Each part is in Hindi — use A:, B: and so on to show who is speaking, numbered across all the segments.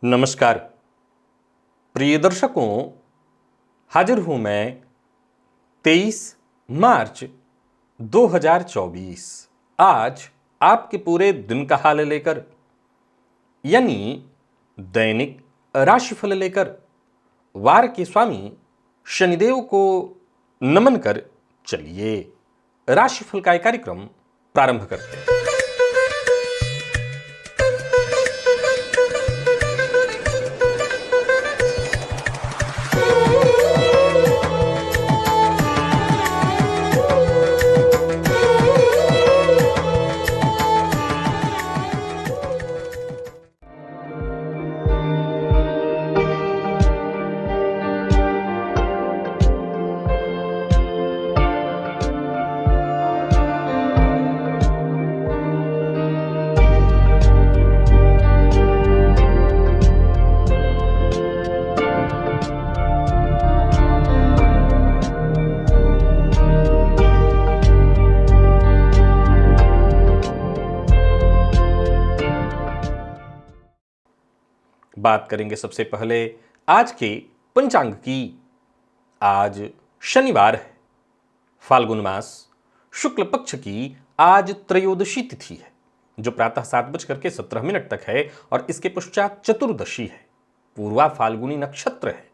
A: नमस्कार प्रिय दर्शकों, हाजिर हूं मैं 23 मार्च 2024 आज आपके पूरे दिन का हाल लेकर, यानी दैनिक राशिफल लेकर वार के स्वामी शनिदेव को नमन कर चलिए राशिफल का एक कार्यक्रम प्रारंभ करते हैं। बात करेंगे सबसे पहले आज के पंचांग की। आज शनिवार है, फाल्गुन मास शुक्ल पक्ष की आज त्रयोदशी तिथि है, जो प्रातः 7:17 तक है और इसके पश्चात चतुर्दशी है। पूर्वा फाल्गुनी नक्षत्र है,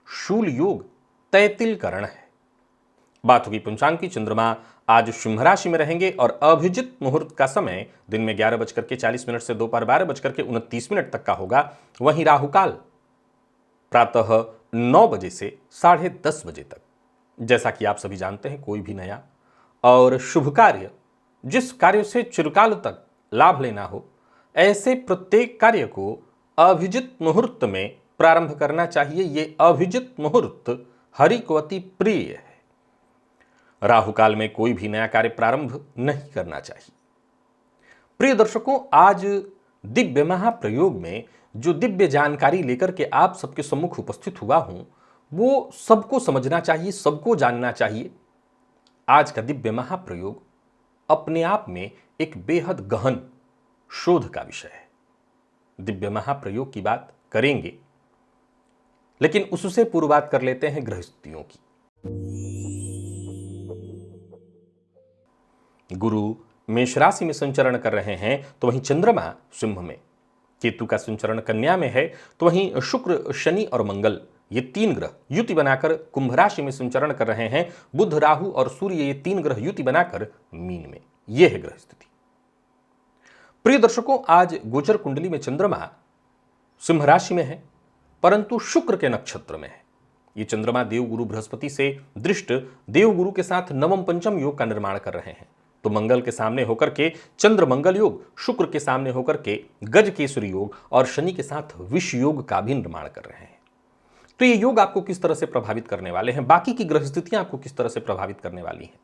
A: शूल योग तैतिल करण है। बात होगी पंचांग की। चंद्रमा आज सिंह राशि में रहेंगे और अभिजित मुहूर्त का समय दिन में 11:40 से दोपहर 12:29 तक का होगा। वहीं राहुकाल प्रातः 9 बजे से 10:30 बजे तक। जैसा कि आप सभी जानते हैं, कोई भी नया और शुभ कार्य, जिस कार्य से चिरकाल तक लाभ लेना हो, ऐसे प्रत्येक कार्य को अभिजित मुहूर्त में प्रारंभ करना चाहिए। ये अभिजित मुहूर्त हरि को अति प्रिय है। राहु काल में कोई भी नया कार्य प्रारंभ नहीं करना चाहिए। प्रिय दर्शकों, आज दिव्य महाप्रयोग में जो दिव्य जानकारी लेकर के आप सबके सम्मुख उपस्थित हुआ हूं, वो सबको समझना चाहिए, सबको जानना चाहिए। आज का दिव्य महाप्रयोग अपने आप में एक बेहद गहन शोध का विषय है। दिव्य महाप्रयोग की बात करेंगे, लेकिन उससे पूर्व बात कर लेते हैं ग्रह स्थितियों की। गुरु मेष राशि में संचरण कर रहे हैं, तो वहीं चंद्रमा सिंह में, केतु का संचरण कन्या में है, तो वहीं शुक्र, शनि और मंगल ये 3 ग्रह युति बनाकर कुंभ राशि में संचरण कर रहे हैं। बुध, राहु और सूर्य ये 3 ग्रह युति बनाकर मीन में। यह है ग्रह स्थिति। प्रिय दर्शकों, आज गोचर कुंडली में चंद्रमा सिंह राशि में है, परंतु शुक्र के नक्षत्र में है। ये चंद्रमा देवगुरु बृहस्पति से दृष्ट देवगुरु के साथ नवम पंचम योग का निर्माण कर रहे हैं। तो मंगल के सामने होकर के चंद्र मंगल योग, शुक्र के सामने होकर के गज केसरी योग और शनि के साथ विष योग का भी निर्माण कर रहे हैं। तो ये योग आपको किस तरह से प्रभावित करने वाले हैं, बाकी की ग्रह स्थितियां आपको किस तरह से प्रभावित करने वाली हैं,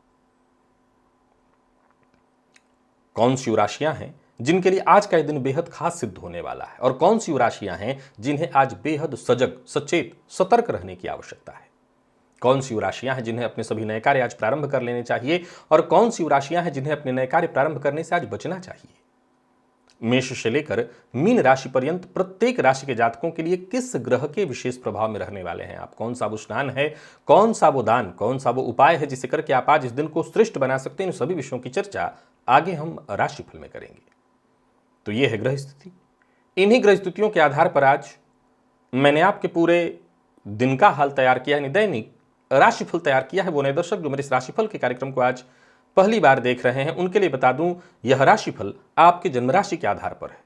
A: कौन सी राशियां हैं जिनके लिए आज का दिन बेहद खास सिद्ध होने वाला है, और कौन सी राशियां हैं जिन्हें आज बेहद सजग, सचेत, सतर्क रहने की आवश्यकता है। कौन सी राशियां हैं जिन्हें अपने सभी नए कार्य आज प्रारंभ कर लेने चाहिए, और कौन सी राशियां हैं जिन्हें अपने नए कार्य प्रारंभ करने से आज बचना चाहिए। मेष से लेकर मीन राशि पर्यंत प्रत्येक राशि के जातकों के लिए किस ग्रह के विशेष प्रभाव में रहने वाले हैं आप, कौन सा वो स्नान है, कौन सा वो दान, कौन सा वो उपाय है जिसे करके आप आज इस दिन को श्रेष्ठ बना सकते हैं। इन सभी विषयों की चर्चा आगे हम राशिफल में करेंगे। तो ये है ग्रह स्थिति। इन्हीं ग्रह स्थितियों के आधार पर आज मैंने आपके पूरे दिन का हाल तैयार किया, यानी दैनिक राशिफल तैयार किया है। वो नए दर्शक जो मेरे इस राशिफल के कार्यक्रम को आज पहली बार देख रहे हैं, उनके लिए बता दूं, यह राशिफल आपके जन्म राशि के आधार पर है।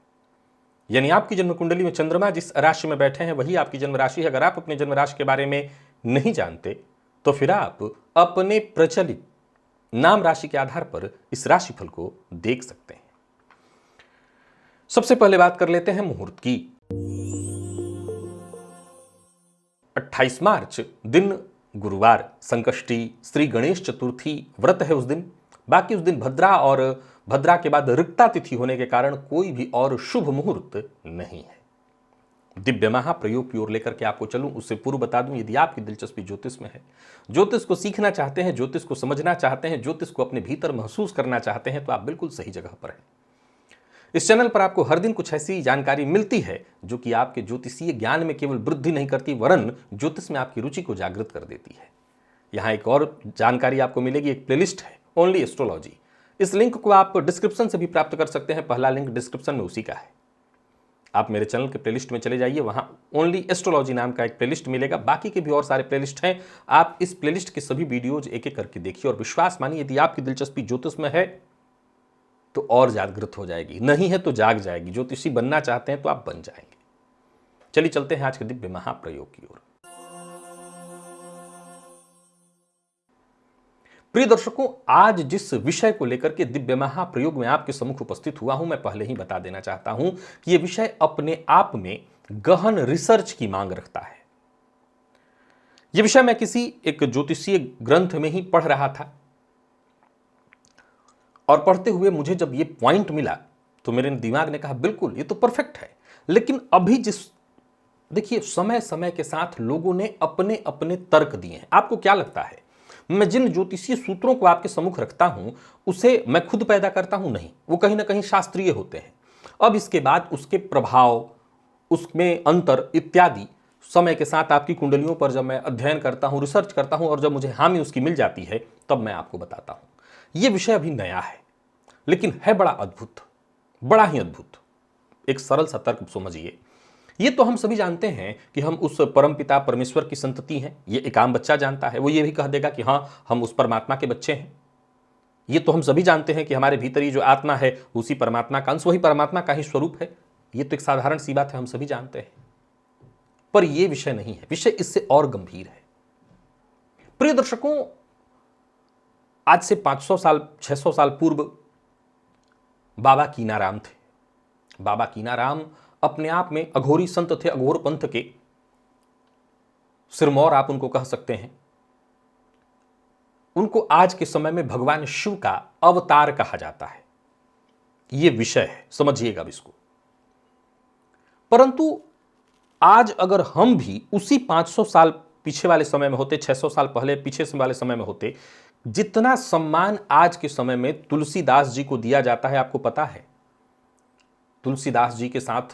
A: यानी आपकी जन्म कुंडली में चंद्रमा जिस राशि में बैठे हैं वही आपकी जन्म राशि है। अगर आप अपने जन्म राशि के बारे में नहीं जानते तो फिर आप अपने प्रचलित नाम राशि के आधार पर इस राशिफल को देख सकते हैं। सबसे पहले बात कर लेते हैं मुहूर्त की। 28 मार्च दिन गुरुवार, संकष्टी, श्री गणेश चतुर्थी व्रत है उस दिन। बाकी उस दिन भद्रा और भद्रा के बाद रिक्ता तिथि होने के कारण कोई भी और शुभ मुहूर्त नहीं है। दिव्य महाप्रयोग की ओर लेकर के आपको चलूं, उससे पूर्व बता दूं, यदि आपकी दिलचस्पी ज्योतिष में है, ज्योतिष को सीखना चाहते हैं, ज्योतिष को समझना चाहते हैं, ज्योतिष को अपने भीतर महसूस करना चाहते हैं, तो आप बिल्कुल सही जगह पर हैं। इस चैनल पर आपको हर दिन कुछ ऐसी जानकारी मिलती है जो कि आपके ज्योतिषीय ज्ञान में केवल वृद्धि नहीं करती वरन ज्योतिष में आपकी रुचि को जागृत कर देती है। यहाँ एक और जानकारी आपको मिलेगी, एक प्लेलिस्ट है ओनली एस्ट्रोलॉजी। इस लिंक को आप डिस्क्रिप्शन से भी प्राप्त कर सकते हैं, पहला लिंक डिस्क्रिप्शन में उसी का है। आप मेरे चैनल के प्लेलिस्ट में चले जाइए, वहां ओनली एस्ट्रोलॉजी नाम का एक प्लेलिस्ट मिलेगा, बाकी के भी और सारे प्लेलिस्ट हैं। आप इस प्लेलिस्ट के सभी वीडियोज एक एक करके देखिए और विश्वास मानिए यदि आपकी दिलचस्पी ज्योतिष में है तो और जागृत हो जाएगी, नहीं है तो जाग जाएगी। ज्योतिषी बनना चाहते हैं तो आप बन जाएंगे। चलिए चलते हैं आज के दिव्य महाप्रयोग की ओर। प्रिय दर्शकों, आज जिस विषय को लेकर के दिव्य महाप्रयोग में आपके सम्मुख उपस्थित हुआ हूं, मैं पहले ही बता देना चाहता हूं कि यह विषय अपने आप में गहन रिसर्च की मांग रखता है। यह विषय मैं किसी एक ज्योतिषीय ग्रंथ में ही पढ़ रहा था और पढ़ते हुए मुझे जब यह पॉइंट मिला तो मेरे दिमाग ने कहा बिल्कुल ये तो परफेक्ट है। लेकिन अभी देखिए, समय समय के साथ लोगों ने अपने अपने तर्क दिए हैं। आपको क्या लगता है मैं जिन ज्योतिषीय सूत्रों को आपके सम्मुख रखता हूं उसे मैं खुद पैदा करता हूं? नहीं, वो कहीं ना कहीं शास्त्रीय होते हैं। अब इसके बाद उसके प्रभाव, उसमें अंतर इत्यादि समय के साथ आपकी कुंडलियों पर जब मैं अध्ययन करता हूं, रिसर्च करता हूं और जब मुझे हामी उसकी मिल जाती है तब मैं आपको बताता हूं। यह विषय अभी नया है लेकिन है बड़ा अद्भुत, बड़ा ही अद्भुत। एक सरल सा तर्क समझिए। ये तो हम सभी जानते हैं कि हम उस परमपिता परमेश्वर की संतति हैं। ये एक आम बच्चा जानता है, वो ये भी कह देगा कि हाँ हम उस परमात्मा के बच्चे हैं। ये तो हम सभी जानते हैं कि हमारे भीतर जो आत्मा है उसी परमात्मा का अंश, वही परमात्मा का ही स्वरूप है। ये तो एक साधारण सी बात है, हम सभी जानते हैं। पर यह विषय नहीं है, विषय इससे और गंभीर है। प्रिय दर्शकों, आज से 500 साल 600 साल पूर्व बाबा कीनाराम थे। बाबा कीनाराम अपने आप में अघोरी संत थे, अघोर पंथ के सिरमौर आप उनको कह सकते हैं। उनको आज के समय में भगवान शिव का अवतार कहा जाता है। यह विषय है, समझिएगा अब इसको। परंतु आज अगर हम भी उसी 500 साल पीछे वाले समय में होते, 600 साल पहले पीछे वाले समय में होते, जितना सम्मान आज के समय में तुलसीदास जी को दिया जाता है, आपको पता है तुलसीदास जी के साथ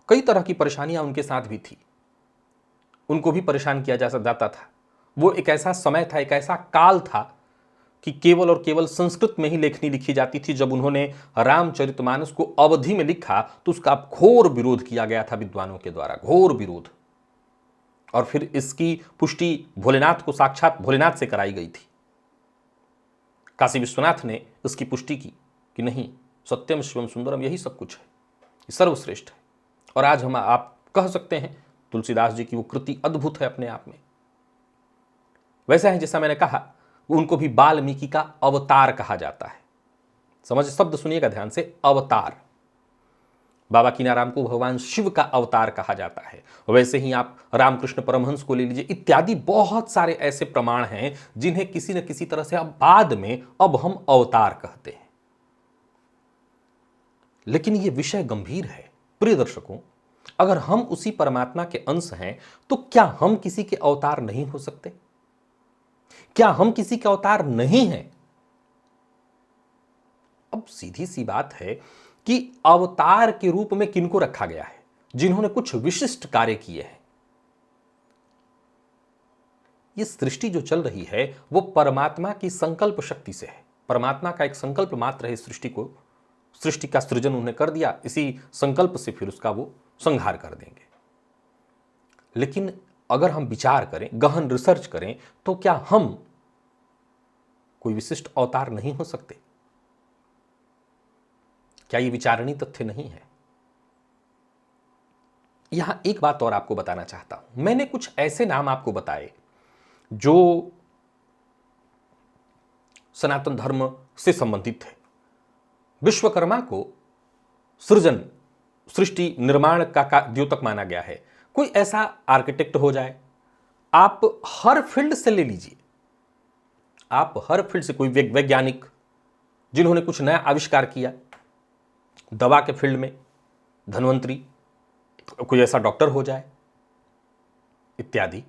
A: कई तरह की परेशानियां उनके साथ भी थी। उनको भी परेशान किया जाता था। वो एक ऐसा समय था, एक ऐसा काल था कि केवल और केवल संस्कृत में ही लेखनी लिखी जाती थी। जब उन्होंने रामचरितमानस को अवधि में लिखा तो उसका घोर विरोध किया गया था विद्वानों के द्वारा, घोर विरोध। और फिर इसकी पुष्टि भोलेनाथ को, साक्षात भोलेनाथ से कराई गई थी। काशी विश्वनाथ ने इसकी पुष्टि की कि नहीं, सत्यम शिवम सुंदरम, यही सब कुछ है, सर्वश्रेष्ठ है। और आज हम आप कह सकते हैं तुलसीदास जी की वो कृति अद्भुत है अपने आप में। वैसा है जैसा मैंने कहा, उनको भी वाल्मीकि का अवतार कहा जाता है। समझ, शब्द सुनिएगा ध्यान से, अवतार। बाबा कीनाराम को भगवान शिव का अवतार कहा जाता है। वैसे ही आप रामकृष्ण परमहंस को ले लीजिए, इत्यादि बहुत सारे ऐसे प्रमाण हैं जिन्हें किसी न किसी तरह से अब बाद में अब हम अवतार कहते हैं। लेकिन यह विषय गंभीर है। प्रिय दर्शकों, अगर हम उसी परमात्मा के अंश हैं तो क्या हम किसी के अवतार नहीं हो सकते? क्या हम किसी के अवतार नहीं हैं? अब सीधी सी बात है कि अवतार के रूप में किनको रखा गया है? जिन्होंने कुछ विशिष्ट कार्य किए हैं। यह सृष्टि जो चल रही है वो परमात्मा की संकल्प शक्ति से है। परमात्मा का एक संकल्प मात्र है सृष्टि का सृजन उन्हें कर दिया, इसी संकल्प से फिर उसका वो संहार कर देंगे। लेकिन अगर हम विचार करें, गहन रिसर्च करें, तो क्या हम कोई विशिष्ट अवतार नहीं हो सकते? क्या ये विचारणीय तथ्य नहीं है? यहां एक बात और आपको बताना चाहता हूं। मैंने कुछ ऐसे नाम आपको बताए जो सनातन धर्म से संबंधित थे। विश्वकर्मा को सृजन, सृष्टि निर्माण का द्योतक माना गया है। कोई ऐसा आर्किटेक्ट हो जाए, आप हर फील्ड से ले लीजिए, आप हर फील्ड से कोई वैज्ञानिक जिन्होंने कुछ नया आविष्कार किया, दवा के फील्ड में धन्वंतरी, कोई ऐसा डॉक्टर हो जाए इत्यादि।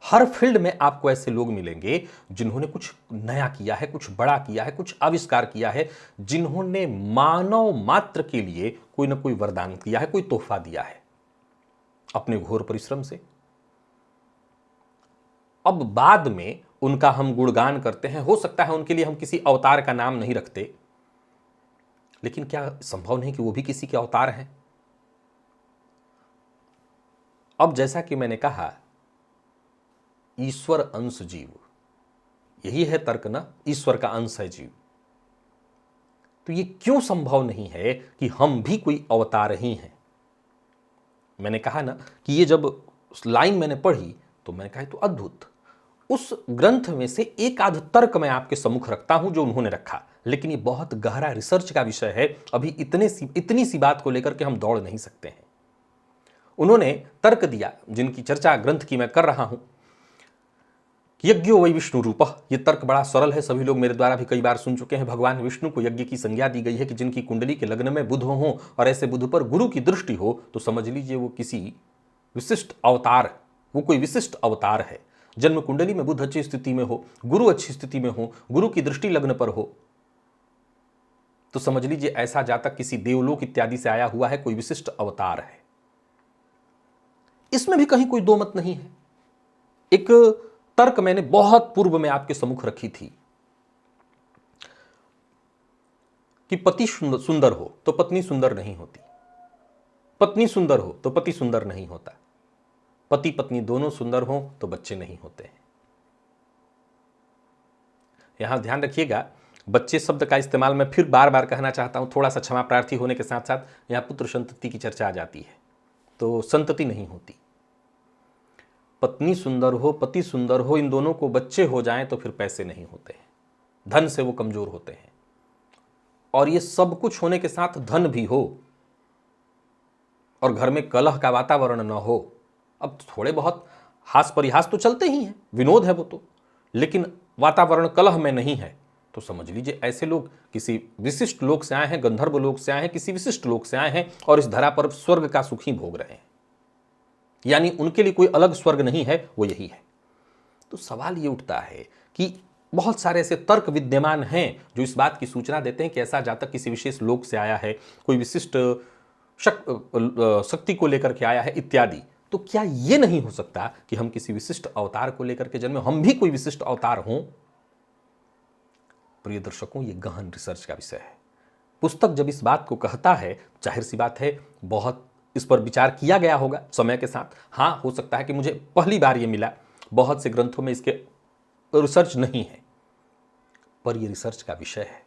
A: हर फील्ड में आपको ऐसे लोग मिलेंगे जिन्होंने कुछ नया किया है, कुछ बड़ा किया है, कुछ आविष्कार किया है, जिन्होंने मानव मात्र के लिए कोई ना कोई वरदान दिया है, कोई तोहफा दिया है अपने घोर परिश्रम से। अब बाद में उनका हम गुणगान करते हैं, हो सकता है उनके लिए हम किसी अवतार का नाम नहीं रखते, लेकिन क्या संभव नहीं कि वो भी किसी के अवतार हैं? अब जैसा कि मैंने कहा, ईश्वर अंश जीव, यही है तर्क ना, ईश्वर का अंश है जीव। तो ये क्यों संभव नहीं है कि हम भी कोई अवतार ही हैं? मैंने कहा ना कि ये जब लाइन मैंने पढ़ी तो मैंने कहा तो अद्भुत। उस ग्रंथ में से एक आध तर्क मैं आपके सम्मुख रखता हूं जो उन्होंने रखा, लेकिन ये बहुत गहरा रिसर्च का विषय है, अभी इतनी सी बात को लेकर के हम दौड़ नहीं सकते हैं। उन्होंने तर्क दिया, जिनकी चर्चा ग्रंथ की मैं कर रहा हूं, यज्ञो वै विष्णु रूपः। यह तर्क बड़ा सरल है, सभी लोग मेरे द्वारा भी कई बार सुन चुके हैं। भगवान विष्णु को यज्ञ की संज्ञा दी गई है कि जिनकी कुंडली के लग्न में बुध हो और ऐसे बुध पर गुरु की दृष्टि हो तो समझ लीजिए वो किसी विशिष्ट अवतार, वो कोई विशिष्ट अवतार है। जन्म कुंडली में बुध अच्छी स्थिति में हो, गुरु अच्छी स्थिति में हो, गुरु की दृष्टि लग्न पर हो, तो समझ लीजिए ऐसा जातक किसी देवलोक इत्यादि से आया हुआ है, कोई विशिष्ट अवतार है। इसमें भी कहीं कोई दो मत नहीं है। एक तर्क मैंने बहुत पूर्व में आपके सम्मुख रखी थी कि पति सुंदर हो तो पत्नी सुंदर नहीं होती, पत्नी सुंदर हो तो पति सुंदर नहीं होता, पति पत्नी दोनों सुंदर हो तो बच्चे नहीं होते हैं। यहां ध्यान रखिएगा, बच्चे शब्द का इस्तेमाल मैं फिर बार बार कहना चाहता हूं, थोड़ा सा क्षमा प्रार्थी होने के साथ साथ यहां पुत्र संतति की चर्चा आ जाती है तो संतति नहीं होती। पत्नी सुंदर हो, पति सुंदर हो, इन दोनों को बच्चे हो जाएं तो फिर पैसे नहीं होते हैं, धन से वो कमजोर होते हैं। और ये सब कुछ होने के साथ धन भी हो और घर में कलह का वातावरण न हो, अब थोड़े बहुत हास परिहास तो चलते ही हैं, विनोद है वो तो, लेकिन वातावरण कलह में नहीं है, तो समझ लीजिए ऐसे लोग किसी विशिष्ट लोक से आए हैं, गंधर्व लोक से आए हैं, किसी विशिष्ट लोक से आए हैं और इस धरा पर स्वर्ग का सुख ही भोग रहे हैं। यानी उनके लिए कोई अलग स्वर्ग नहीं है, वो यही है। तो सवाल ये उठता है कि बहुत सारे ऐसे तर्क विद्यमान हैं जो इस बात की सूचना देते हैं कि ऐसा जातक किसी विशेष लोक से आया है, कोई विशिष्ट शक्ति को लेकर के आया है इत्यादि। तो क्या यह नहीं हो सकता कि हम किसी विशिष्ट अवतार को लेकर के जन्मे, हम भी कोई विशिष्ट अवतार हों? प्रिय दर्शकों, यह गहन रिसर्च का विषय है। पुस्तक जब इस बात को कहता है, जाहिर सी बात है बहुत इस पर विचार किया गया होगा समय के साथ। हाँ, हो सकता है कि मुझे पहली बार ये मिला, बहुत से ग्रंथों में इसके रिसर्च नहीं है, पर यह रिसर्च का विषय है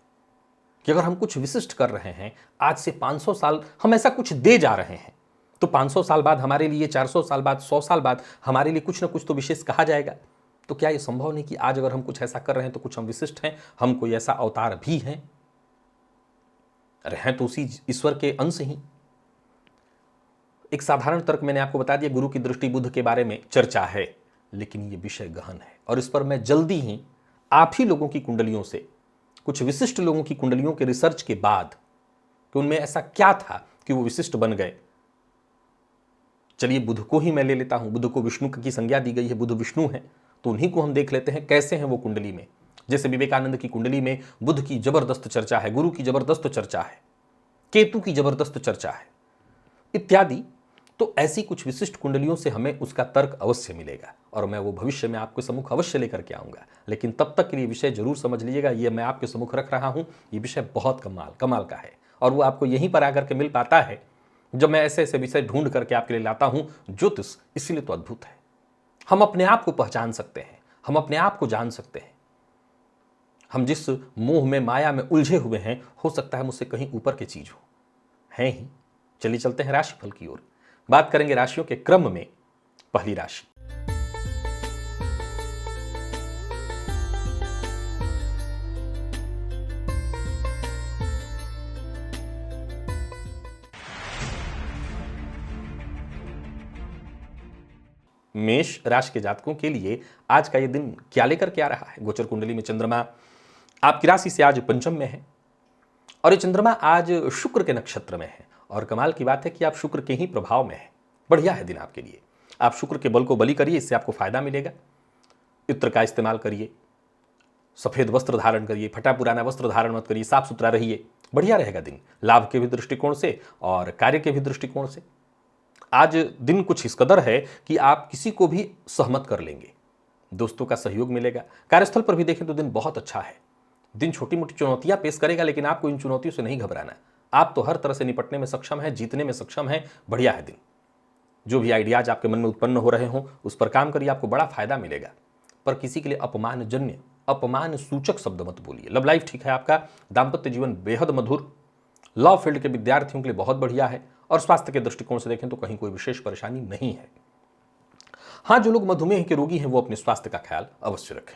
A: कि अगर हम कुछ विशिष्ट कर रहे हैं, आज से 500 साल हम ऐसा कुछ दे जा रहे हैं, तो 500 साल बाद हमारे लिए, 400 साल बाद, 100 साल बाद हमारे लिए कुछ ना कुछ तो विशेष कहा जाएगा। तो क्या यह संभव नहीं कि आज अगर हम कुछ ऐसा कर रहे हैं तो कुछ हम विशिष्ट हैं, हम कोई ऐसा अवतार भी हैं? अरे हैं तो उसी ईश्वर के अंश ही। एक साधारण तर्क मैंने आपको बता दिया, गुरु की दृष्टि बुध के बारे में चर्चा है, लेकिन यह विषय गहन है और इस पर मैं जल्दी ही आप ही लोगों की कुंडलियों से, कुछ विशिष्ट लोगों की कुंडलियों के रिसर्च के बाद कि उनमें ऐसा क्या था कि वो विशिष्ट बन गए। चलिए बुध को ही मैं ले लेता हूं, बुध को विष्णु की संज्ञा दी गई है, बुध विष्णु है, तो उन्हीं को हम देख लेते हैं कैसे हैं वो कुंडली में। जैसे विवेकानंद की कुंडली में बुध की जबरदस्त चर्चा है, गुरु की जबरदस्त चर्चा है, केतु की जबरदस्त चर्चा है इत्यादि। तो ऐसी कुछ विशिष्ट कुंडलियों से हमें उसका तर्क अवश्य मिलेगा और मैं वो भविष्य में आपके सम्मुख अवश्य लेकर के आऊंगा। लेकिन तब तक के लिए विषय जरूर समझ लीजिएगा, ये मैं आपके सम्मुख रख रहा हूं, ये विषय बहुत कमाल का है और वो आपको यहीं पर आकर के मिल पाता है जब मैं ऐसे ऐसे विषय ढूंढ करके आपके लिए लाता हूं। ज्योतिष इसीलिए तो अद्भुत है, हम अपने आप को पहचान सकते हैं, हम अपने आप को जान सकते हैं। हम जिस मोह में, माया में उलझे हुए हैं, हो सकता है मुझसे कहीं ऊपर की चीज हो, है ही। चलिए चलते हैं राशिफल की ओर, बात करेंगे राशियों के क्रम में। पहली राशि, मेष राशि के जातकों के लिए आज का यह दिन क्या लेकर के आ रहा है? गोचर कुंडली में चंद्रमा आपकी राशि से आज पंचम में है और ये चंद्रमा आज शुक्र के नक्षत्र में है और कमाल की बात है कि आप शुक्र के ही प्रभाव में है। बढ़िया है दिन आपके लिए, आप शुक्र के बल को बलि करिए, इससे आपको फायदा मिलेगा। इत्र का इस्तेमाल करिए, सफेद वस्त्र धारण करिए, फटा पुराना वस्त्र धारण मत करिए, साफ सुथरा रहिए, बढ़िया रहेगा दिन, लाभ के भी दृष्टिकोण से और कार्य के भी दृष्टिकोण से। आज दिन कुछ इस कदर है कि आप किसी को भी सहमत कर लेंगे, दोस्तों का सहयोग मिलेगा। कार्यस्थल पर भी देखें तो दिन बहुत अच्छा है। दिन छोटी मोटी चुनौतियां पेश करेगा, लेकिन आपको इन चुनौतियों से नहीं घबराना। आप तो हर तरह से निपटने में सक्षम है, जीतने में सक्षम है। बढ़िया है दिन। जो भी आइडियाज आपके मन में उत्पन्न हो रहे हों उस पर काम करिए, आपको बड़ा फायदा मिलेगा। पर किसी के लिए अपमानजन्य, अपमान सूचक शब्द मत बोलिए। लव लाइफ ठीक है आपका, दाम्पत्य जीवन बेहद मधुर, लॉ फील्ड के विद्यार्थियों के लिए बहुत बढ़िया है। और स्वास्थ्य के दृष्टिकोण से देखें तो कहीं कोई विशेष परेशानी नहीं है। हां, जो लोग मधुमेह के रोगी हैं वो अपने स्वास्थ्य का ख्याल अवश्य रखें।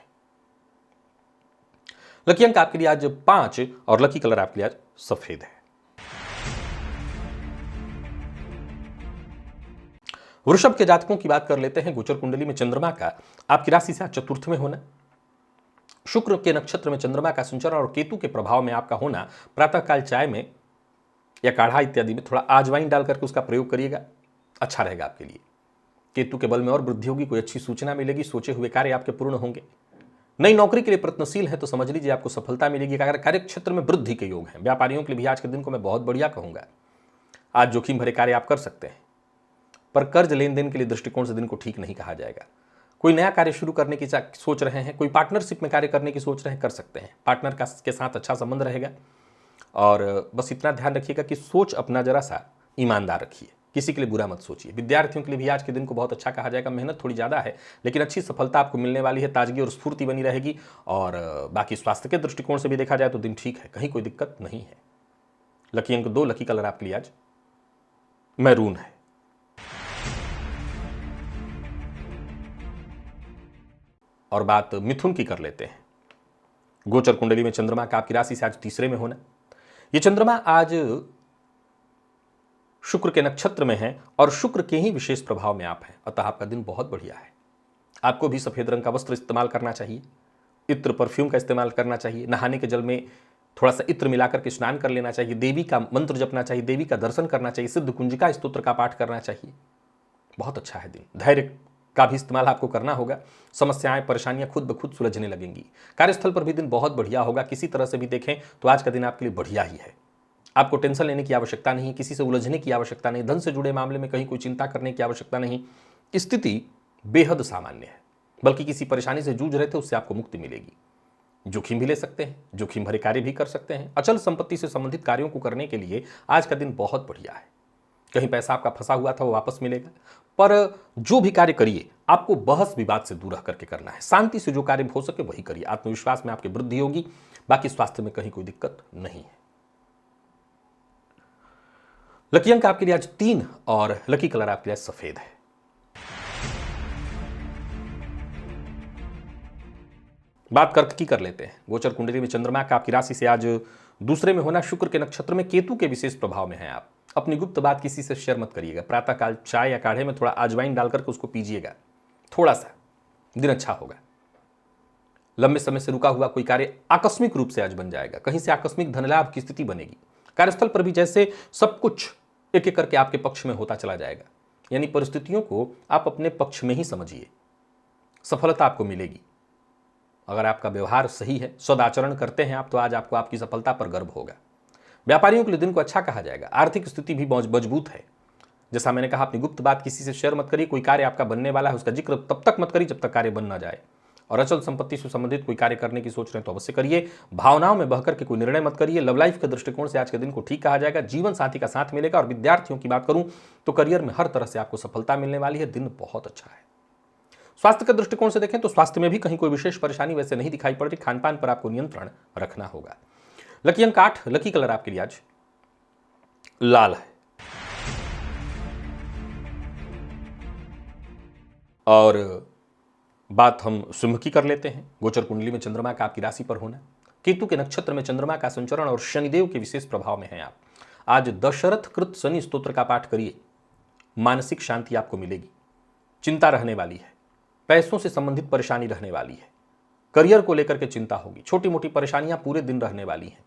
A: लकी अंक आपके लिए आज 5 और लकी कलर आपके लिए आज सफेद है। वृषभ के जातकों की बात कर लेते हैं। गोचर कुंडली में चंद्रमा का आपकी राशि से आज चतुर्थ में होना, शुक्र के नक्षत्र में चंद्रमा का संचरण और केतु के प्रभाव में आपका होना, प्रातःकाल चाय में या काढ़ा इत्यादि में थोड़ा अजवाइन डाल करके उसका प्रयोग करिएगा, अच्छा रहेगा आपके लिए। केतु के बल में और वृद्धि होगी, कोई अच्छी सूचना मिलेगी, सोचे हुए कार्य आपके पूर्ण होंगे। नई नौकरी के लिए प्रयत्नशील है तो समझ लीजिए आपको सफलता मिलेगी। अगर कार्य क्षेत्र में वृद्धि के योग हैं, व्यापारियों के लिए भी आज के दिन को मैं बहुत बढ़िया कहूंगा। आज जोखिम भरे कार्य आप कर सकते हैं, पर कर्ज लेन देन के लिए दृष्टिकोण से दिन को ठीक नहीं कहा जाएगा। कोई नया कार्य शुरू करने की सोच रहे हैं, कोई पार्टनरशिप में कार्य करने की सोच रहे हैं, कर सकते हैं। पार्टनर के साथ अच्छा संबंध रहेगा। और बस इतना ध्यान रखिएगा कि सोच अपना जरा सा ईमानदार रखिए, किसी के लिए बुरा मत सोचिए। विद्यार्थियों के लिए भी आज के दिन को बहुत अच्छा कहा जाएगा। मेहनत थोड़ी ज़्यादा है लेकिन अच्छी सफलता आपको मिलने वाली है, ताजगी और स्फूर्ति बनी रहेगी। और बाकी स्वास्थ्य के दृष्टिकोण से भी देखा जाए तो दिन ठीक है, कहीं कोई दिक्कत नहीं है। लकी अंक 2, लकी कलर आपके लिए आज मैरून है। और बात मिथुन की कर लेते हैं। गोचर कुंडली में चंद्रमा का आपकी राशि से आज तीसरे में होना, यह चंद्रमा आज शुक्र के नक्षत्र में है और शुक्र के ही विशेष प्रभाव में आप हैं, अतः आपका दिन बहुत बढ़िया है। आपको भी सफेद रंग का वस्त्र इस्तेमाल करना चाहिए, इत्र परफ्यूम का इस्तेमाल करना चाहिए, नहाने के जल में थोड़ा सा इत्र मिलाकर के स्नान कर लेना चाहिए, देवी का मंत्र जपना चाहिए, देवी का दर्शन करना चाहिए, सिद्ध कुंजिका स्तोत्र का पाठ करना चाहिए। बहुत अच्छा है दिन। धैर्य का भी इस्तेमाल आपको करना होगा, समस्याएं परेशानियां खुद ब खुद सुलझने लगेंगी। कार्यस्थल पर भी दिन बहुत बढ़िया होगा। किसी तरह से भी देखें तो आज का दिन आपके लिए बढ़िया ही है। आपको टेंशन लेने की आवश्यकता नहीं, किसी से उलझने की आवश्यकता नहीं, धन से जुड़े मामले में कहीं कोई चिंता करने की आवश्यकता नहीं। स्थिति बेहद सामान्य है, बल्कि किसी परेशानी से जूझ रहे थे उससे आपको मुक्ति मिलेगी। जोखिम भी ले सकते हैं, जोखिम भरे कार्य भी कर सकते हैं। अचल संपत्ति से संबंधित कार्यों को करने के लिए आज का दिन बहुत बढ़िया है। कहीं पैसा आपका फंसा हुआ था वो वापस मिलेगा। पर जो भी कार्य करिए आपको बहस विवाद से दूर रह करके करना है। शांति से जो कार्य हो सके वही करिए। आत्मविश्वास में आपकी वृद्धि होगी। बाकी स्वास्थ्य में कहीं कोई दिक्कत नहीं है। लकी अंक आपके लिए आज 3 और लकी कलर आपके लिए सफेद है। बात कर्क की कर लेते हैं। गोचर कुंडली में चंद्रमा का आपकी राशि से आज दूसरे में होना, शुक्र के नक्षत्र में केतु के विशेष प्रभाव में है आप। अपनी गुप्त बात किसी से शेयर मत करिएगा। प्रातःकाल चाय या काढ़े में थोड़ा अजवाइन डालकर के उसको पीजिएगा, थोड़ा सा दिन अच्छा होगा। लंबे समय से रुका हुआ कोई कार्य आकस्मिक रूप से आज बन जाएगा। कहीं से आकस्मिक धन लाभ की स्थिति बनेगी। कार्यस्थल पर भी जैसे सब कुछ एक एक करके आपके पक्ष में होता चला जाएगा, यानी परिस्थितियों को आप अपने पक्ष में ही समझिए, सफलता आपको मिलेगी। अगर आपका व्यवहार सही है, सदाचरण करते हैं आप, तो आज आपको आपकी सफलता पर गर्व होगा। व्यापारियों के लिए दिन को अच्छा कहा जाएगा। आर्थिक स्थिति भी मजबूत है। जैसा मैंने कहा, अपनी गुप्त बात किसी से शेयर मत करिए। कोई कार्य आपका बनने वाला है उसका जिक्र तब तक मत करिए जब तक कार्य बन ना जाए। और अचल संपत्ति से संबंधित कोई कार्य करने की सोच रहे हैं तो अवश्य करिए। भावनाओं में बहकर के कोई निर्णय मत करिए। लव लाइफ के दृष्टिकोण से आज के दिन को ठीक कहा जाएगा। जीवन साथी का साथ मिलेगा। और विद्यार्थियों की बात करूं तो करियर में हर तरह से आपको सफलता मिलने वाली है। दिन बहुत अच्छा है। स्वास्थ्य के दृष्टिकोण से देखें तो स्वास्थ्य में भी कहीं कोई विशेष परेशानी वैसे नहीं दिखाई पड़ रही। खानपान पर आपको नियंत्रण रखना होगा। लकी अंक 8, लकी कलर आपके लिए आज लाल है। और बात हम सिंह की कर लेते हैं। गोचर कुंडली में चंद्रमा का आपकी राशि पर होना, केतु के नक्षत्र में चंद्रमा का संचरण और शनिदेव के विशेष प्रभाव में हैं आप। आज दशरथ कृत शनि स्तोत्र का पाठ करिए, मानसिक शांति आपको मिलेगी। चिंता रहने वाली है, पैसों से संबंधित परेशानी रहने वाली है, करियर को लेकर के चिंता होगी, छोटी मोटी परेशानियां पूरे दिन रहने वाली हैं।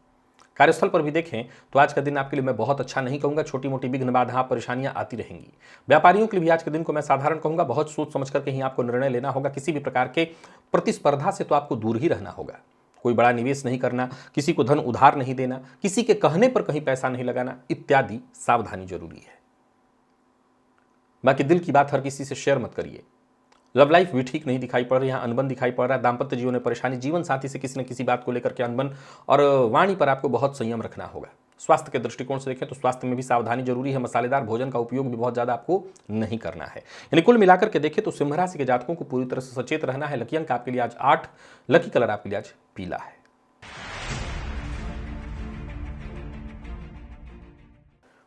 A: कार्यस्थल पर भी देखें तो आज का दिन आपके लिए मैं बहुत अच्छा नहीं कहूंगा, छोटी मोटी विघ्न बाधा परेशानियां आती रहेंगी। व्यापारियों के लिए भी आज के दिन को मैं साधारण कहूंगा, बहुत सोच समझ कर कहीं आपको निर्णय लेना होगा। किसी भी प्रकार के प्रतिस्पर्धा से तो आपको दूर ही रहना होगा। कोई बड़ा निवेश नहीं करना, किसी को धन उधार नहीं देना, किसी के कहने पर कहीं पैसा नहीं लगाना इत्यादि सावधानी जरूरी है। बाकी दिल की बात हर किसी से शेयर मत करिए। लव लाइफ भी ठीक नहीं दिखाई पड़ रही, यहाँ अनबन दिखाई पड़ रहा है। दाम्पत्य जीवन में परेशानी, जीवन साथी से किसी न किसी बात को लेकर के अनबन, और वाणी पर आपको बहुत संयम रखना होगा। स्वास्थ्य के दृष्टिकोण से देखें तो स्वास्थ्य में भी सावधानी जरूरी है। मसालेदार भोजन का उपयोग भी बहुत ज्यादा आपको नहीं करना है। यानी कुल मिलाकर के देखें तो सिंह राशि के जातकों को पूरी तरह से सचेत रहना है। लकी अंक आपके लिए आज 8, लकी कलर आपके लिए आज पीला है।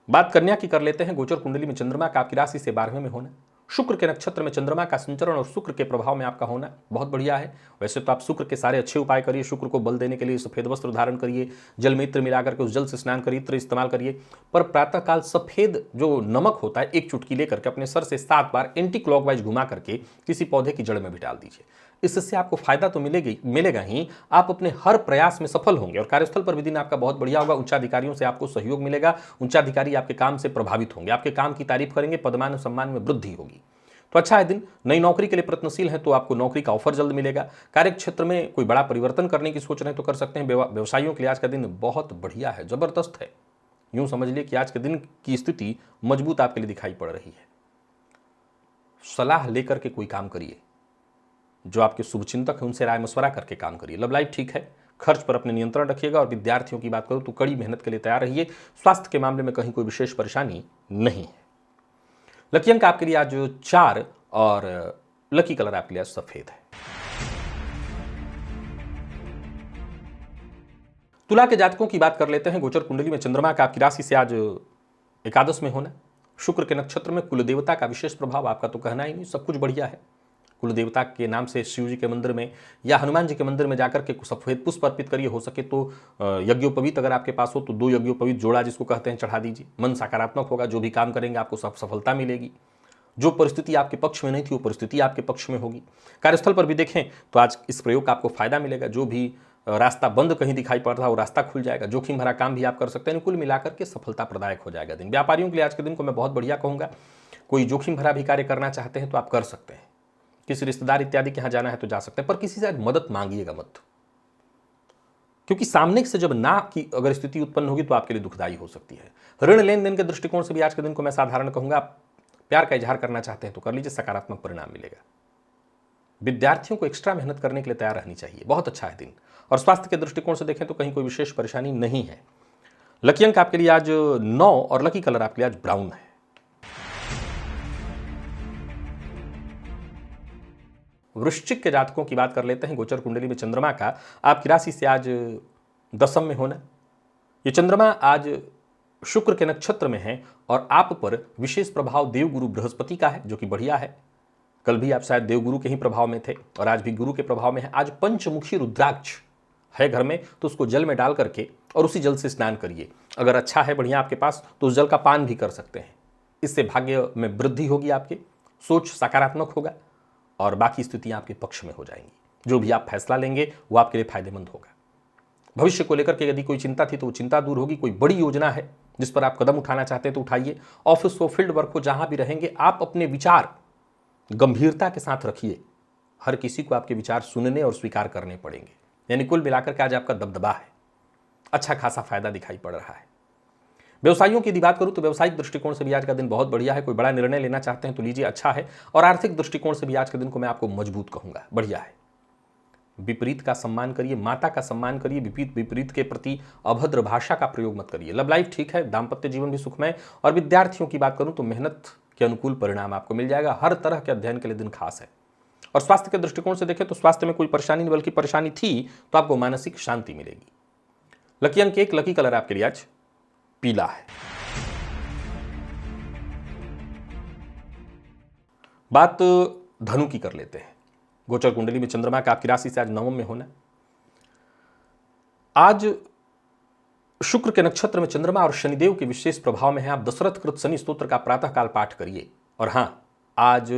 A: बात कन्या की कर लेते हैं। गोचर कुंडली में चंद्रमा का आपकी राशि से 12वें में होना, शुक्र के नक्षत्र में चंद्रमा का संचरण और शुक्र के प्रभाव में आपका होना बहुत बढ़िया है। वैसे तो आप शुक्र के सारे अच्छे उपाय करिए। शुक्र को बल देने के लिए सफेद वस्त्र धारण करिए, जल में इत्र मिलाकर के उस जल से स्नान करिए, इत्र इस्तेमाल करिए। पर प्रातःकाल सफेद जो नमक होता है एक चुटकी लेकर के अपने सर से 7 बार एंटी क्लॉकवाइज घुमा करके किसी पौधे की जड़ में भी डाल दीजिए। इससे आपको फायदा तो मिलेगा ही, आप अपने हर प्रयास में सफल होंगे। और कार्यस्थल पर भी दिन आपका बहुत बढ़िया होगा। उच्चाधिकारियों से आपको सहयोग मिलेगा। उच्चाधिकारी आपके काम से प्रभावित होंगे, आपके काम की तारीफ करेंगे, पदमान सम्मान में वृद्धि होगी। तो अच्छा है दिन। नई नौकरी के लिए प्रयत्नशील है तो आपको नौकरी का ऑफर जल्द मिलेगा। कार्य क्षेत्र में कोई बड़ा परिवर्तन करने की सोच रहे हैं तो कर सकते हैं। व्यवसायियों के लिए आज का दिन बहुत बढ़िया है, जबरदस्त है। यूं समझ लिए कि आज के दिन की स्थिति मजबूत आपके लिए दिखाई पड़ रही है। सलाह लेकर के कोई काम करिए, जो आपके शुभचिंतक हैं उनसे राय मशवरा करके काम करिए। लव लाइफ ठीक है, खर्च पर अपने नियंत्रण रखिएगा। और विद्यार्थियों की बात करूं तो कड़ी मेहनत के लिए तैयार रहिए। स्वास्थ्य के मामले में कहीं कोई विशेष परेशानी नहीं है। लकी अंक आपके लिए आज 4 और लकी कलर आपके लिए आज सफेद है। तुला के जातकों की बात कर लेते हैं। गोचर कुंडली में चंद्रमा का आपकी राशि से आज एकादश में होना, शुक्र के नक्षत्र में कुलदेवता का विशेष प्रभाव, आपका तो कहना ही नहीं, सब कुछ बढ़िया है। कुलदेवता के नाम से शिव जी के मंदिर में या हनुमान जी के मंदिर में जाकर के सफेद पुष्प अर्पित करिए। हो सके तो यज्ञोपवीत अगर आपके पास हो तो 2 यज्ञोपवीत जोड़ा जिसको कहते हैं चढ़ा दीजिए। मन सकारात्मक होगा, जो भी काम करेंगे आपको सफलता मिलेगी। जो परिस्थिति आपके पक्ष में नहीं थी वो परिस्थिति आपके पक्ष में होगी। कार्यस्थल पर भी देखें तो आज इस प्रयोग का आपको फायदा मिलेगा। जो भी रास्ता बंद कहीं दिखाई पड़ रहा है वो रास्ता खुल जाएगा। जोखिम भरा काम भी आप कर सकते हैं। कुल मिलाकर के सफलता प्रदायक हो जाएगा दिन। व्यापारियों के लिए आज के दिन को मैं बहुत बढ़िया कहूंगा। कोई जोखिम भरा भी कार्य करना चाहते हैं तो आप कर सकते हैं। किसी रिश्तेदार इत्यादि के यहाँ जाना है तो जा सकते हैं, पर किसी से मदद मांगिएगा मत, क्योंकि सामने से जब ना की अगर स्थिति उत्पन्न होगी तो आपके लिए दुखदायी हो सकती है। ऋण लेन देन के दृष्टिकोण से भी आज के दिन को मैं साधारण कहूंगा। प्यार का इजहार करना चाहते हैं तो कर लीजिए, सकारात्मक परिणाम मिलेगा। विद्यार्थियों को एक्स्ट्रा मेहनत करने के लिए तैयार रहनी चाहिए, बहुत अच्छा है दिन। और स्वास्थ्य के दृष्टिकोण से देखें तो कहीं कोई विशेष परेशानी नहीं है। लकी अंक आपके लिए आज 9 और लकी कलर आपके लिए आज ब्राउन है। वृश्चिक के जातकों की बात कर लेते हैं। गोचर कुंडली में चंद्रमा का आपकी राशि से आज 10वें में होना, ये चंद्रमा आज शुक्र के नक्षत्र में है और आप पर विशेष प्रभाव देवगुरु बृहस्पति का है, जो कि बढ़िया है। कल भी आप शायद देवगुरु के ही प्रभाव में थे और आज भी गुरु के प्रभाव में है। आज पंचमुखी रुद्राक्ष है घर में तो उसको जल में डाल करके और उसी जल से स्नान करिए। अगर अच्छा है बढ़िया आपके पास तो उस जल का पान भी कर सकते हैं। इससे भाग्य में वृद्धि होगी, आपके सोच सकारात्मक होगा और बाकी स्थितियां आपके पक्ष में हो जाएंगी। जो भी आप फैसला लेंगे वो आपके लिए फायदेमंद होगा। भविष्य को लेकर के यदि कोई चिंता थी तो वो चिंता दूर होगी। कोई बड़ी योजना है जिस पर आप कदम उठाना चाहते हैं तो उठाइए। ऑफिस हो, फील्ड वर्क हो, जहां भी रहेंगे आप अपने विचार गंभीरता के साथ रखिए। हर किसी को आपके विचार सुनने और स्वीकार करने पड़ेंगे। यानी कुल मिलाकर के आज आपका दबदबा है, अच्छा खासा फायदा दिखाई पड़ रहा है। व्यवसायियों की यदि बात करूं तो व्यवसायिक दृष्टिकोण से भी आज का दिन बहुत बढ़िया है। कोई बड़ा निर्णय लेना चाहते हैं तो लीजिए, अच्छा है। और आर्थिक दृष्टिकोण से भी आज के दिन को मैं आपको मजबूत कहूंगा, बढ़िया है। विपरीत का सम्मान करिए, माता का सम्मान करिए। विपरीत के प्रति अभद्र भाषा का प्रयोग मत करिए। लव लाइफ ठीक है, दाम्पत्य जीवन भी सुखमय। और विद्यार्थियों की बात करूं तो मेहनत के अनुकूल परिणाम आपको मिल जाएगा। हर तरह के अध्ययन के लिए दिन खास है। और स्वास्थ्य के दृष्टिकोण से देखें तो स्वास्थ्य में कोई परेशानी नहीं, बल्कि परेशानी थी तो आपको मानसिक शांति मिलेगी। लकी अंक 1, लकी कलर आपके लिए आज पीला है। बात धनु की कर लेते हैं। गोचर कुंडली में चंद्रमा का आपकी राशि से आज 9वें में होना। आज शुक्र के नक्षत्र में चंद्रमा और शनिदेव के विशेष प्रभाव में है। आप दशरथ कृत शनि स्तोत्र का प्रातःकाल पाठ करिए। और हां, आज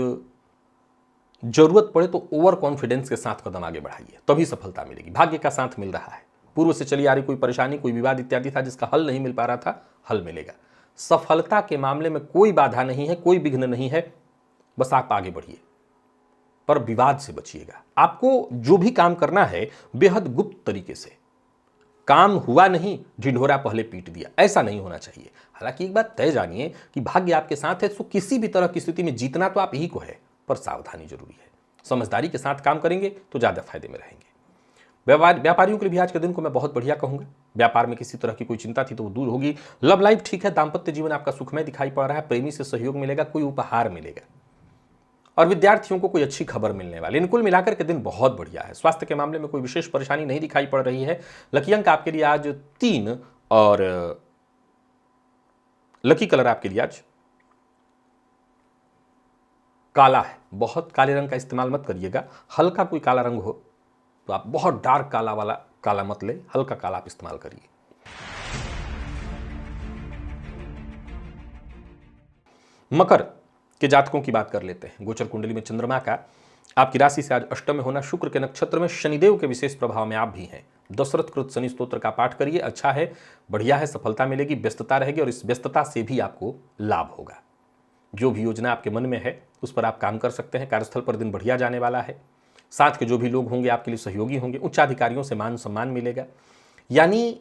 A: जरूरत पड़े तो ओवर कॉन्फिडेंस के साथ कदम आगे बढ़ाइए, तभी सफलता मिलेगी। भाग्य का साथ मिल रहा है। पूर्व से चली आ रही कोई परेशानी, कोई विवाद इत्यादि था जिसका हल नहीं मिल पा रहा था, हल मिलेगा। सफलता के मामले में कोई बाधा नहीं है, कोई विघ्न नहीं है, बस आप आगे बढ़िए, पर विवाद से बचिएगा। आपको जो भी काम करना है बेहद गुप्त तरीके से, काम हुआ नहीं, ढिंढोरा पहले पीट दिया, ऐसा नहीं होना चाहिए। हालांकि एक बात तय जानिए कि भाग्य आपके साथ है, तो किसी भी तरह की स्थिति में जीतना तो आप ही को है, पर सावधानी जरूरी है। समझदारी के साथ काम करेंगे तो ज्यादा फायदे में रहेंगे। व्यापारियों के लिए भी आज के दिन को मैं बहुत बढ़िया कहूंगा। व्यापार में किसी तरह की कोई चिंता थी तो वो दूर होगी। लव लाइफ ठीक है, दाम्पत्य जीवन आपका सुखमय दिखाई पड़ रहा है, प्रेमी से सहयोग मिलेगा, कोई उपहार मिलेगा, और विद्यार्थियों को कोई अच्छी खबर मिलने वाली। इन कुल मिलाकर के दिन बहुत बढ़िया है। स्वास्थ्य के मामले में कोई विशेष परेशानी नहीं दिखाई पड़ रही है। लकी अंक आपके लिए आज 3 और लकी कलर आपके लिए आज काला है। बहुत काले रंग का इस्तेमाल मत करिएगा, हल्का कोई काला रंग हो तो आप बहुत डार्क काला वाला काला मत ले, हल्का काला आप इस्तेमाल करिए। मकर के जातकों की बात कर लेते हैं। गोचर कुंडली में चंद्रमा का आपकी राशि से आज अष्टम में होना, शुक्र के नक्षत्र में, शनिदेव के विशेष प्रभाव में आप भी हैं। दशरथ कृत शनि स्तोत्र का पाठ करिए, अच्छा है, बढ़िया है, सफलता मिलेगी, व्यस्तता रहेगी और इस व्यस्तता से भी आपको लाभ होगा। जो भी योजना आपके मन में है उस पर आप काम कर सकते हैं। कार्यस्थल पर दिन बढ़िया जाने वाला है। साथ के जो भी लोग होंगे आपके लिए सहयोगी होंगे। उच्चाधिकारियों से मान सम्मान मिलेगा, यानी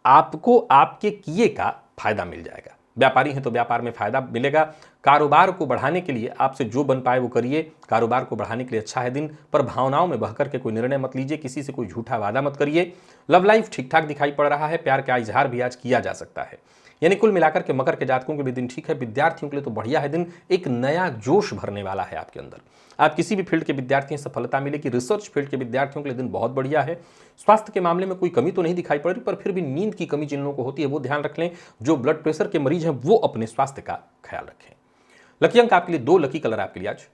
A: आपको आपके किए का फायदा मिल जाएगा। व्यापारी हैं तो व्यापार में फायदा मिलेगा। कारोबार को बढ़ाने के लिए आपसे जो बन पाए वो करिए। कारोबार को बढ़ाने के लिए अच्छा है दिन, पर भावनाओं में बहकर के कोई निर्णय मत लीजिए, किसी से कोई झूठा वादा मत करिए। लव लाइफ ठीक ठाक दिखाई पड़ रहा है, प्यार का इजहार भी आज किया जा सकता है। यानी कुल मिलाकर के मकर के जातकों के लिए दिन ठीक है। विद्यार्थियों के लिए तो बढ़िया है दिन, एक नया जोश भरने वाला है आपके अंदर। आप किसी भी फील्ड के विद्यार्थी हैं, सफलता मिलेगी। रिसर्च फील्ड के विद्यार्थियों के लिए दिन बहुत बढ़िया है। स्वास्थ्य के मामले में कोई कमी तो नहीं दिखाई पड़ रही, पर फिर भी नींद की कमी जिन लोगों को होती है वो ध्यान रख लें। जो ब्लड प्रेशर के मरीज हैं वो अपने स्वास्थ्य का ख्याल रखें। लकी अंक आपके लिए 2, लकी कलर आपके लिए आज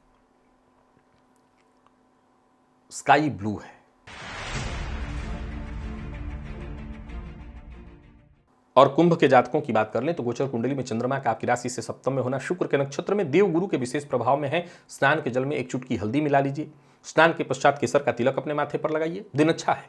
A: स्काई ब्लू है। और कुंभ के जातकों की बात कर लें तो गोचर कुंडली में चंद्रमा का आपकी राशि से सप्तम में होना, शुक्र के नक्षत्र में, देव गुरु के विशेष प्रभाव में है। स्नान के जल में 1 चुटकी हल्दी मिला लीजिए। स्नान के पश्चात केसर का तिलक अपने माथे पर लगाइए। दिन अच्छा है,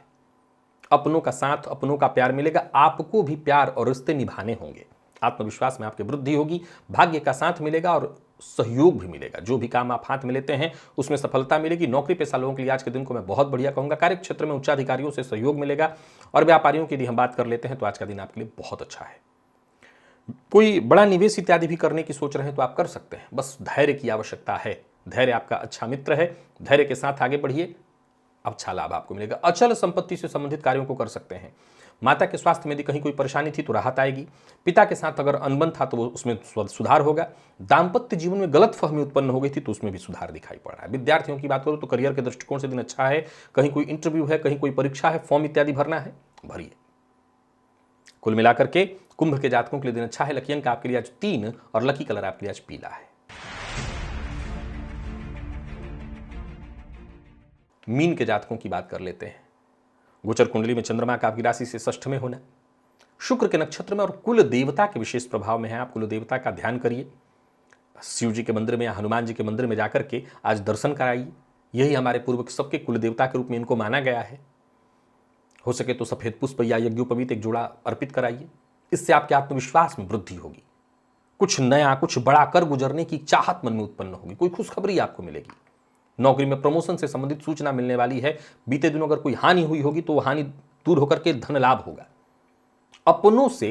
A: अपनों का साथ, अपनों का प्यार मिलेगा। आपको भी प्यार और रिश्ते निभाने होंगे। आत्मविश्वास में आपकी वृद्धि होगी, भाग्य का साथ मिलेगा और सहयोग भी मिलेगा। जो भी काम आप हाथ में लेते हैं उसमें सफलता मिलेगी। नौकरी पेशा लोगों के लिए आज के दिन को मैं बहुत बढ़िया कहूंगा। कार्य क्षेत्र में उच्चाधिकारियों से सहयोग मिलेगा। और व्यापारियों की यदि हम बात कर लेते हैं तो आज का दिन आपके लिए बहुत अच्छा है। कोई बड़ा निवेश इत्यादि भी करने की सोच रहे हैं तो आप कर सकते हैं, बस धैर्य की आवश्यकता है। धैर्य आपका अच्छा मित्र है, धैर्य के साथ आगे बढ़िए, अच्छा लाभ आपको मिलेगा। अचल संपत्ति से संबंधित कार्यों को कर सकते हैं। माता के स्वास्थ्य में यदि कहीं कोई परेशानी थी तो राहत आएगी। पिता के साथ अगर अनबन था तो उसमें सुधार होगा। दाम्पत्य जीवन में गलतफहमी उत्पन्न हो गई थी तो उसमें भी सुधार दिखाई पड़ रहा है। विद्यार्थियों की बात करूं तो करियर के दृष्टिकोण से दिन अच्छा है। कहीं कोई इंटरव्यू है, कहीं कोई परीक्षा है, फॉर्म इत्यादि भरना है, भरिए। कुल मिलाकर के कुंभ के जातकों के लिए दिन अच्छा है। लकी अंक आपके लिए आज 3 और लकी कलर आपके लिए आज पीला है। मीन के जातकों की बात कर लेते हैं। गोचर कुंडली में चंद्रमा का आपकी राशि से षष्ठ में होना, शुक्र के नक्षत्र में और कुल देवता के विशेष प्रभाव में है। आप कुल देवता का ध्यान करिए। शिव जी के मंदिर में या हनुमान जी के मंदिर में जाकर के आज दर्शन कराइए। यही हमारे पूर्व सबके कुल देवता के रूप में इनको माना गया है। हो सके तो सफेद पुष्प या यज्ञोपवीत एक जोड़ा अर्पित कराइए। इससे आपके आत्मविश्वास में वृद्धि होगी। कुछ नया, कुछ बड़ा कर गुजरने की चाहत मन में उत्पन्न होगी। कोई खुशखबरी आपको मिलेगी। नौकरी में प्रमोशन से संबंधित सूचना मिलने वाली है। बीते दिनों अगर कोई हानि हुई होगी तो हानि दूर होकर के धन लाभ होगा। अपनों से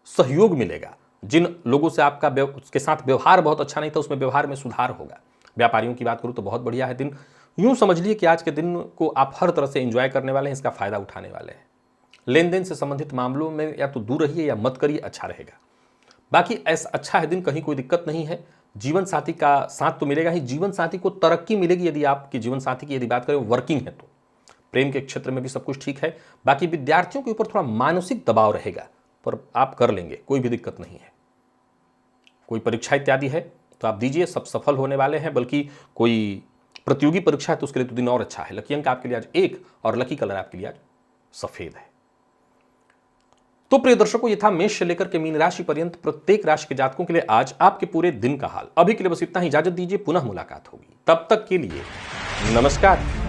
A: सहयोग मिलेगा। जिन लोगों से आपका उसके साथ व्यवहार बहुत अच्छा नहीं था उसमें व्यवहार में सुधार होगा। व्यापारियों की बात करूं तो बहुत बढ़िया है दिन। यूं समझ लिए कि आज के दिन को आप हर तरह से एंजॉय करने वाले हैं, इसका फायदा उठाने वाले हैं। लेन देन से संबंधित मामलों में या तो दूर रहिए या मत करिए, अच्छा रहेगा। बाकी ऐसा अच्छा है दिन, कहीं कोई दिक्कत नहीं है। जीवन साथी का साथ तो मिलेगा ही, जीवन साथी को तरक्की मिलेगी। यदि आपकी जीवन साथी की यदि बात करें वर्किंग है तो प्रेम के क्षेत्र में भी सब कुछ ठीक है। बाकी विद्यार्थियों के ऊपर थोड़ा मानसिक दबाव रहेगा, पर आप कर लेंगे, कोई भी दिक्कत नहीं है। कोई परीक्षा इत्यादि है तो आप दीजिए, सब सफल होने वाले हैं। बल्कि कोई प्रतियोगी परीक्षा है तो उसके लिए तो दिन और अच्छा है। लकी अंक आपके लिए आज 1 और लकी कलर आपके लिए आज सफेद है। तो प्रिय दर्शकों, ये था मेष से लेकर के मीन राशि पर्यंत प्रत्येक राशि के जातकों के लिए आज आपके पूरे दिन का हाल। अभी के लिए बस इतना ही, इजाजत दीजिए, पुनः मुलाकात होगी। तब तक के लिए नमस्कार।